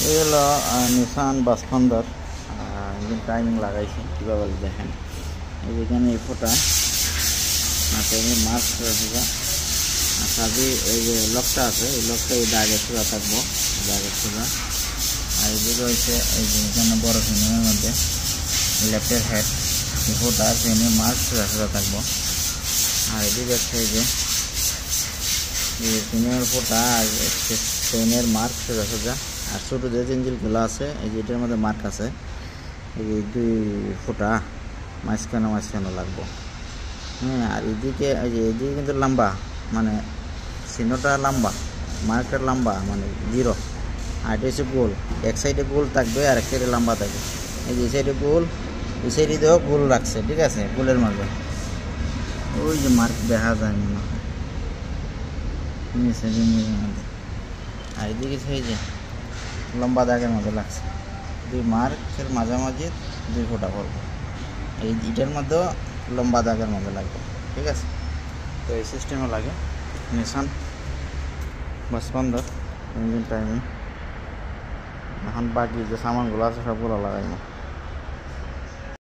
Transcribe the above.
এই হলো Nissan বাসফন্দার engine timing লাগাইছি কীভাবে দেখেন। এই যেখানে এই ফোটা আছে মাস্ক সোজা সাজি এই যে লকটা আছে এই লকটা এই দাগে সোজা থাকবো, দাগে সোজা। আর এদিকে হচ্ছে এই যে এখানে বড় ফিনের মধ্যে লেফটের হেড এই ফোটা ফিনের মাস্ক সোজা সোজা থাকবো। আর এদিকে হচ্ছে এই যে ফিনের ফোটা আর ফিনের মার্ক সোজা সোজা। আর ছোটো যে জিঞ্জিলগুলো আছে এই যে এটার মধ্যে মার্ক আছে, এই যে 2 ফুটা মাঝখানে লাগবো। হ্যাঁ, আর এদিকে এই যে এদিকে কিন্তু লম্বা, মানে চিহ্নটা লম্বা, মার্কটা লম্বা, মানে 0। আর এটা হচ্ছে গোল, এক সাইডে গোল থাকবে আর এক সাইডে লম্বা থাকবে। এই যে এই সাইডে গোল, এই সাইডে দেওয়া গোল রাখছে, ঠিক আছে। গোলের মাঝে ওই যে মার্ক দেখা যায় মনে হয় মধ্যে। আর এদিকে সেই যে লম্বা দাগের মধ্যে লাগছে, 2 মার্কের মাঝামাঝি 2 ফুটা করবো। এই ইটার মধ্যেও লম্বা দাগের মধ্যে লাগবে, ঠিক আছে। তো এই সিস্টেমে লাগে নিসান বাসফন্দার ইঞ্জিন টাইমিং। এখন বাকি যে সামানগুলো আছে সবগুলো লাগাইব।